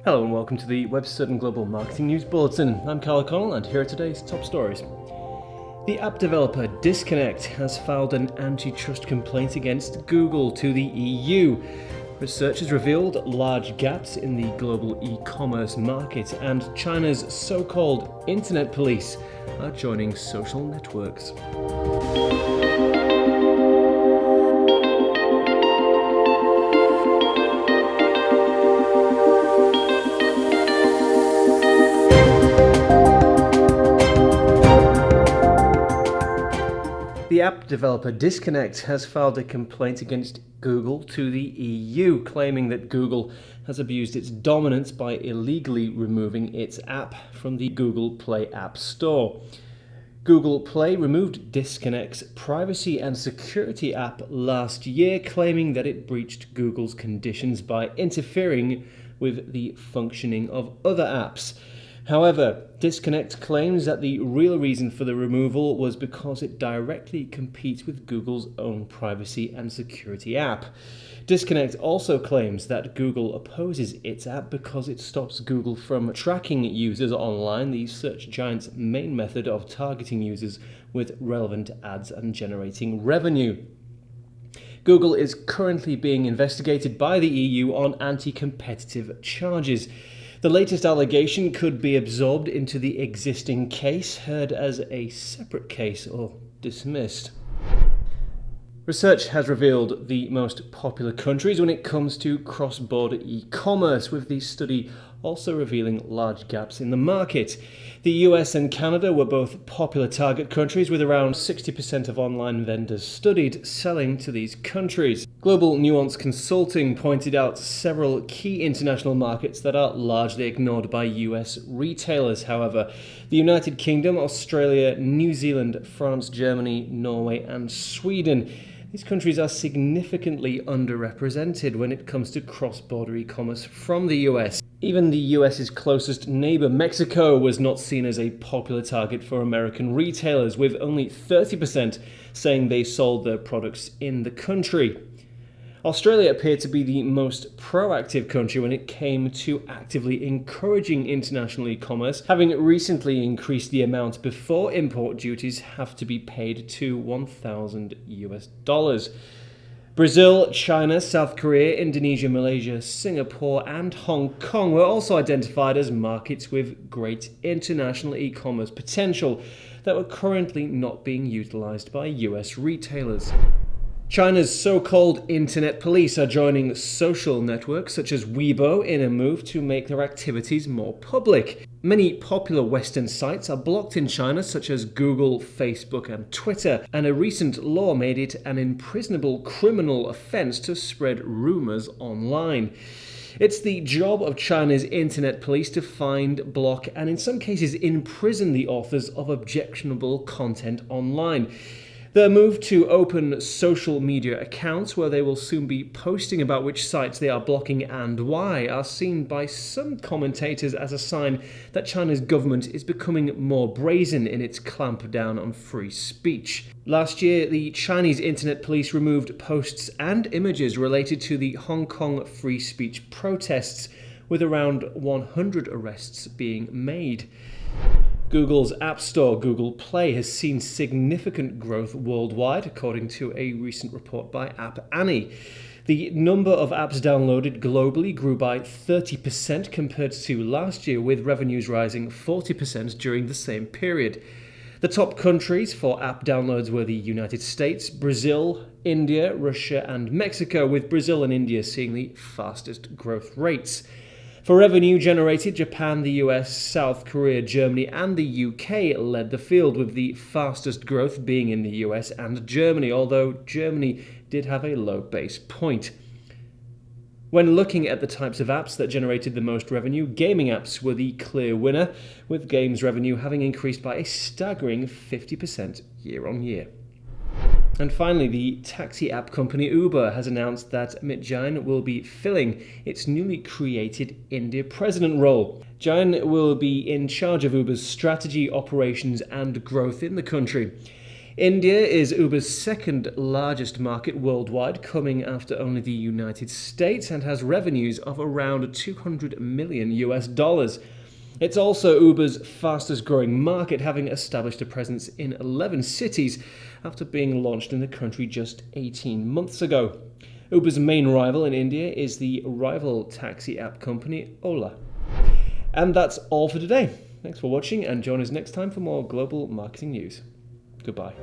Hello and welcome to the Webster & Global Marketing News Bulletin. I'm Carl O'Connell and here are today's top stories. The app developer Disconnect has filed an antitrust complaint against Google to the EU. Research has revealed large gaps in the global e-commerce market, and China's so-called internet police are joining social networks. The app developer Disconnect has filed a complaint against Google to the EU, claiming that Google has abused its dominance by illegally removing its app from the Google Play App Store. Google Play removed Disconnect's privacy and security app last year, claiming that it breached Google's conditions by interfering with the functioning of other apps. However, Disconnect claims that the real reason for the removal was because it directly competes with Google's own privacy and security app. Disconnect also claims that Google opposes its app because it stops Google from tracking users online, the search giant's main method of targeting users with relevant ads and generating revenue. Google is currently being investigated by the EU on anti-competitive charges. The latest allegation could be absorbed into the existing case, heard as a separate case or dismissed. Research has revealed the most popular countries when it comes to cross-border e-commerce, with the study also revealing large gaps in the market. The US and Canada were both popular target countries, with around 60% of online vendors studied selling to these countries. Global Nuance Consulting pointed out several key international markets that are largely ignored by US retailers, however. The United Kingdom, Australia, New Zealand, France, Germany, Norway, and Sweden. These countries are significantly underrepresented when it comes to cross-border e-commerce from the US. Even the US's closest neighbor, Mexico, was not seen as a popular target for American retailers, with only 30% saying they sold their products in the country. Australia appeared to be the most proactive country when it came to actively encouraging international e-commerce, having recently increased the amount before import duties have to be paid to $1,000. Brazil, China, South Korea, Indonesia, Malaysia, Singapore, and Hong Kong were also identified as markets with great international e-commerce potential that were currently not being utilized by US retailers. China's so-called internet police are joining social networks such as Weibo in a move to make their activities more public. Many popular Western sites are blocked in China, such as Google, Facebook, and Twitter, and a recent law made it an imprisonable criminal offense to spread rumors online. It's the job of China's internet police to find, block, and in some cases imprison the authors of objectionable content online. Their move to open social media accounts, where they will soon be posting about which sites they are blocking and why, are seen by some commentators as a sign that China's government is becoming more brazen in its clampdown on free speech. Last year, the Chinese internet police removed posts and images related to the Hong Kong free speech protests, with around 100 arrests being made. Google's App Store, Google Play, has seen significant growth worldwide, according to a recent report by App Annie. The number of apps downloaded globally grew by 30% compared to last year, with revenues rising 40% during the same period. The top countries for app downloads were the United States, Brazil, India, Russia, and Mexico, with Brazil and India seeing the fastest growth rates. For revenue generated, Japan, the US, South Korea, Germany, and the UK led the field, with the fastest growth being in the US and Germany, although Germany did have a low base point. When looking at the types of apps that generated the most revenue, gaming apps were the clear winner, with games revenue having increased by a staggering 50% year on year. And finally, the taxi app company Uber has announced that Amit Jain will be filling its newly created India president role. Jain will be in charge of Uber's strategy, operations, and growth in the country. India is Uber's second largest market worldwide, coming after only the United States, and has revenues of around $200 million US. It's also Uber's fastest growing market, having established a presence in 11 cities after being launched in the country just 18 months ago. Uber's main rival in India is the rival taxi app company Ola. And that's all for today. Thanks for watching, and join us next time for more global marketing news. Goodbye.